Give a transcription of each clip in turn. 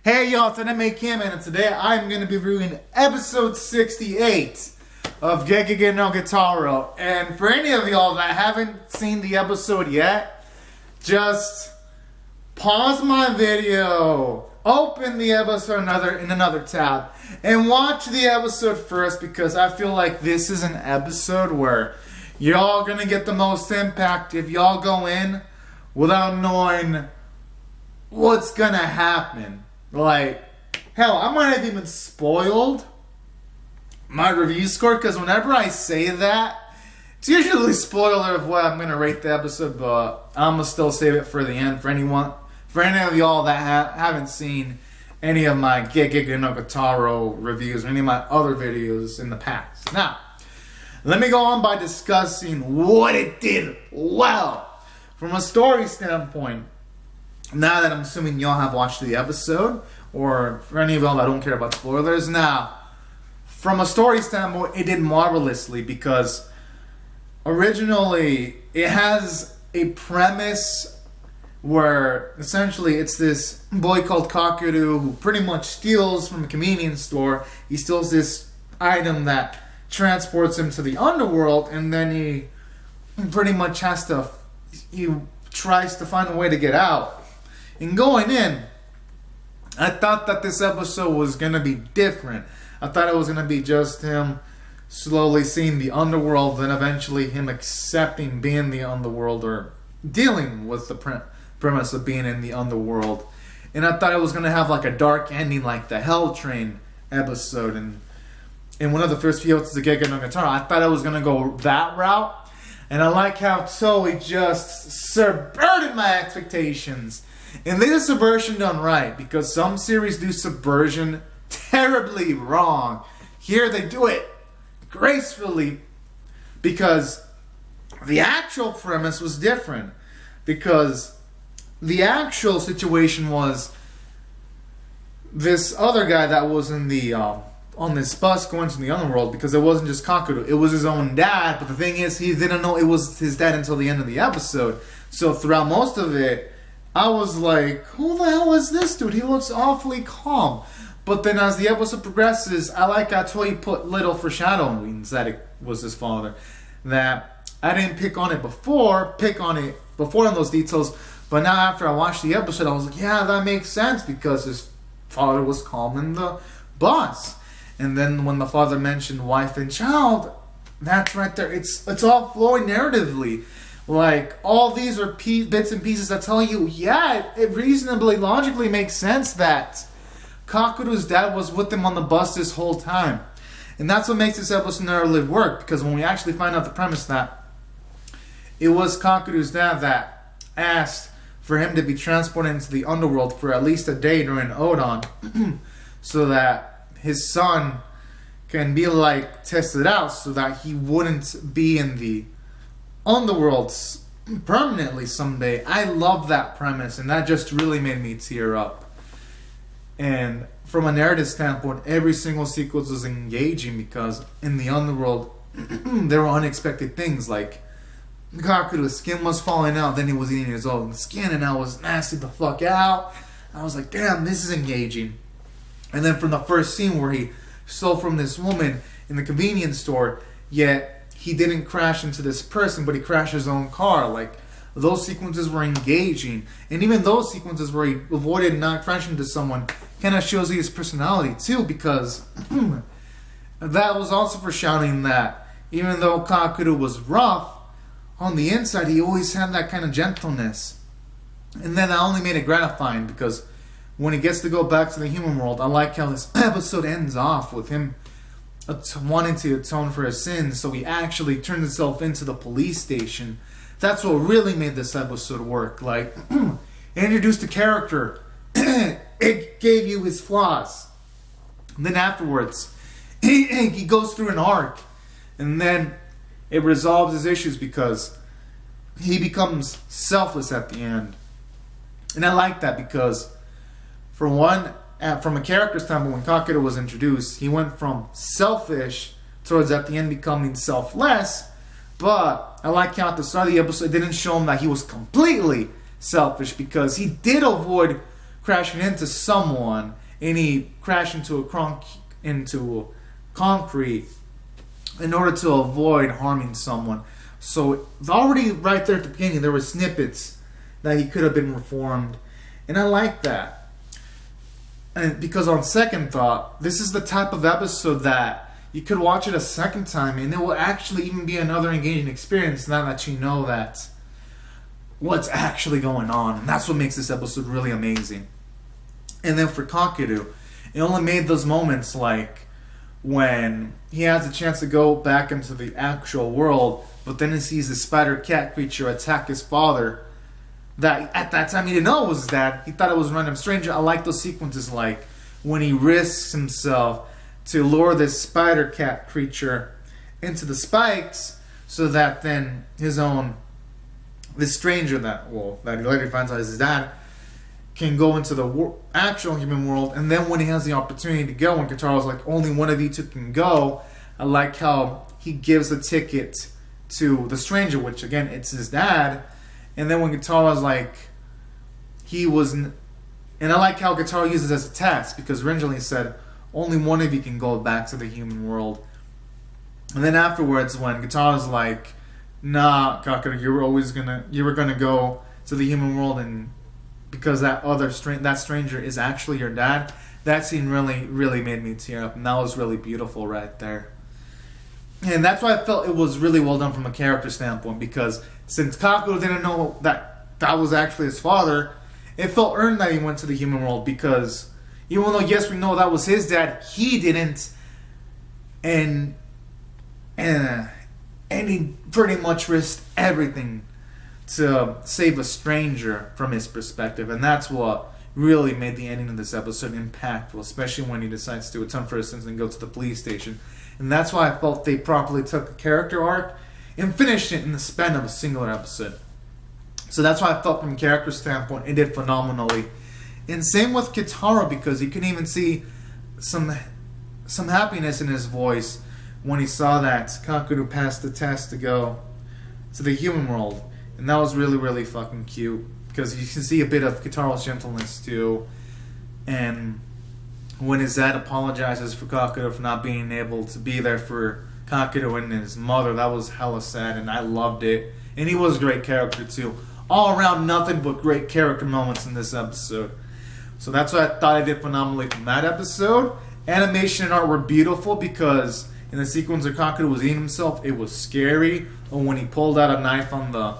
Hey y'all, it's MMA Cameron, and today I'm going to be reviewing episode 68 of Gegege no Kitarou. And for any of y'all that haven't seen the episode yet, just pause my video, open the episode in another tab, and watch the episode first, because I feel like this is an episode where y'all going to get the most impact if y'all go in without knowing what's going to happen. Like, hell, I might have even spoiled my review score, because whenever I say that, it's usually a spoiler of what I'm going to rate the episode, but I'm going to still save it for the end for any of y'all that haven't seen any of my Gegege no Kitarou reviews or any of my other videos in the past. Now, let me go on by discussing what it did well. From a story standpoint, now that I'm assuming y'all have watched the episode, or for any of y'all that don't care about spoilers, now, from a story standpoint, it did marvelously, because originally it has a premise where essentially it's this boy called Kitarou who pretty much steals from a convenience store. He steals this item that transports him to the underworld, and then he pretty much he tries to find a way to get out. And going in, I thought that this episode was going to be different. I thought it was going to be just him slowly seeing the underworld, then eventually him accepting being in the underworld, or dealing with the premise of being in the underworld. And I thought it was going to have like a dark ending like the Hell Train episode. And in one of the first few episodes of Gegege no Kitarou, I thought it was going to go that route. And I like how Toei just subverted my expectations. And this is subversion done right, because some series do subversion terribly wrong. Here they do it gracefully, because the actual premise was different. Because the actual situation was this other guy that was in the on this bus going to the underworld, because it wasn't just Kitarou, it was his own dad. But the thing is, he didn't know it was his dad until the end of the episode. So throughout most of it, I was like, who the hell is this dude? He looks awfully calm. But then as the episode progresses, I like how Toei put little foreshadowings that it was his father. That I didn't pick on it before on those details. But now after I watched the episode, I was like, yeah, that makes sense, because his father was calm in the bus. And then when the father mentioned wife and child, that's right there. It's all flowing narratively. Like, all these are bits and pieces that tell you, yeah, it reasonably, logically makes sense that Kakaru's dad was with him on the bus this whole time. And that's what makes this episode narrative work, because when we actually find out the premise that it was Kakaru's dad that asked for him to be transported into the underworld for at least a day during Odon, so that his son can be like tested out, so that he wouldn't be in the underworld permanently someday. I love that premise, and that just really made me tear up. And from a narrative standpoint, every single sequence was engaging, because in the underworld there were unexpected things, like Kakaru's skin was falling out, then he was eating his own skin, and that was nasty the fuck out. I was like, damn, this is engaging. And then from the first scene where he stole from this woman in the convenience store, yet he didn't crash into this person, but he crashed his own car. Like, those sequences were engaging. And even those sequences where he avoided not crashing into someone kind of shows you his personality too, because that was also foreshadowing that even though Kitarou was rough, on the inside he always had that kind of gentleness. And then that only made it gratifying, because when he gets to go back to the human world, I like how this episode ends off with him wanting to atone for his sins, so he actually turned himself into the police station. That's what really made this episode work. Like, it introduced the character, it gave you his flaws, and then afterwards he goes through an arc, and then it resolves his issues, because he becomes selfless at the end. And I like that, because for one, from a character standpoint, when Kitarou was introduced, he went from selfish towards at the end becoming selfless. But I like how at the start of the episode, it didn't show him that he was completely selfish, because he did avoid crashing into someone, and he crashed into concrete in order to avoid harming someone. So already right there at the beginning, there were snippets that he could have been reformed, and I like that. And because on second thought, this is the type of episode that you could watch it a second time, and it will actually even be another engaging experience now that you know that what's actually going on, and that's what makes this episode really amazing. And then for Kakeru, it only made those moments like when he has a chance to go back into the actual world, but then he sees the spider cat creature attack his father. That at that time he didn't know it was his dad. He thought it was a random stranger. I like those sequences, like when he risks himself to lure this spider cat creature into the spikes, so that then this stranger that he later finds out is his dad can go into the actual human world. And then when he has the opportunity to go, and Kitarou's like, only one of you two can go, I like how he gives the ticket to the stranger, which again, it's his dad. And then when Kitarou's like, and I like how Kitarou uses it as a test, because originally he said, only one of you can go back to the human world. And then afterwards, when Kitarou's like, nah, Kakeru, you were gonna go to the human world, and because that stranger is actually your dad. That scene really, really made me tear up, and that was really beautiful right there. And that's why I felt it was really well done from a character standpoint, because since Kakeru didn't know that was actually his father, it felt earned that he went to the human world, because even though, yes, we know that was his dad, he didn't, and he pretty much risked everything to save a stranger from his perspective. And that's what really made the ending of this episode impactful, especially when he decides to atone for his sins and go to the police station. And that's why I felt they properly took a character arc and finished it in the span of a singular episode. So that's why I felt from a character standpoint it did phenomenally. And same with Kitarou, because you can even see some happiness in his voice when he saw that Kakeru passed the test to go to the human world. And that was really, really fucking cute, because you can see a bit of Kitarou's gentleness too. And when his dad apologizes for Kakeru for not being able to be there for Kakeru and his mother, that was hella sad, and I loved it. And he was a great character too. All around, nothing but great character moments in this episode. So that's why I thought I did phenomenally from that episode. Animation and art were beautiful, because in the sequence where Kakeru was eating himself, it was scary. Or when he pulled out a knife on the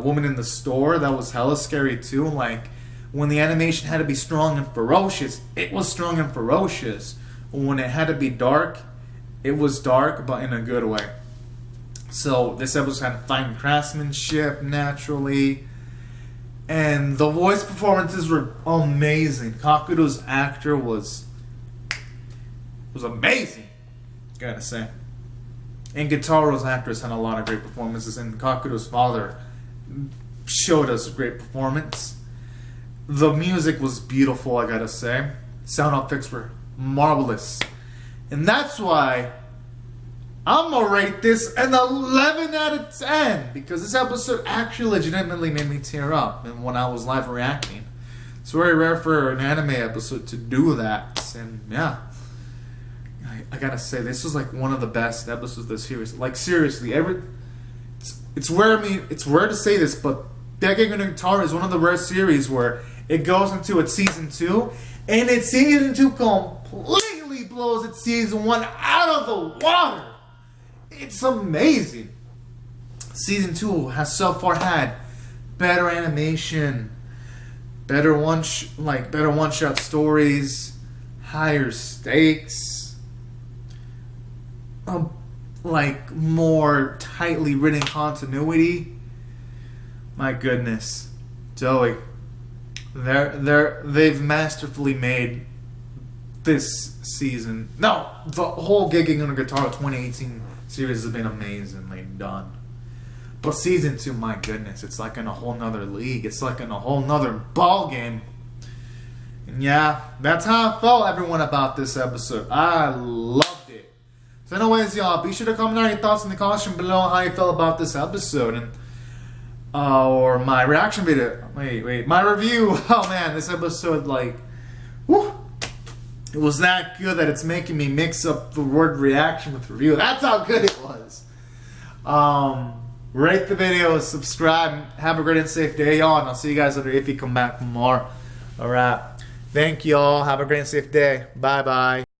woman in the store, that was hella scary too. Like when the animation had to be strong and ferocious, it was strong and ferocious. When it had to be dark, it was dark, but in a good way. So this episode had fine craftsmanship naturally, and the voice performances were amazing. Kakeru's actor was amazing, gotta say. And Kitarou's actress had a lot of great performances, and Kakeru's father showed us a great performance. The music was beautiful, I gotta say. Sound effects were marvelous. And that's why I'm gonna rate this an 11 out of 10, because this episode actually legitimately made me tear up and when I was live reacting. It's very rare for an anime episode to do that, and yeah. I gotta say, this was like one of the best episodes of the series. Like seriously, it's rare to say this, but Gegege no Kitarou is one of the rare series where it goes into its season 2, and its season 2 completely blows its season 1 out of the water. It's amazing. Season 2 has so far had better animation, better one-shot stories, higher stakes. Like more tightly written continuity. My goodness, Joey, they've masterfully made this season. No, the whole Gegege no Kitarou 2018 series has been amazingly done. But season 2, my goodness, it's like in a whole nother league. It's like in a whole nother ball game. And yeah, that's how I felt, everyone, about this episode. I loved it. So anyways, y'all, be sure to comment down your thoughts in the comment section below how you felt about this episode. And or my reaction video. Wait, my review. Oh man, this episode, like, whew, it was that good that it's making me mix up the word reaction with review. That's how good it was. Rate the video, subscribe, have a great and safe day, y'all, and I'll see you guys later if you come back for more. Alright. Thank y'all. Have a great and safe day. Bye bye.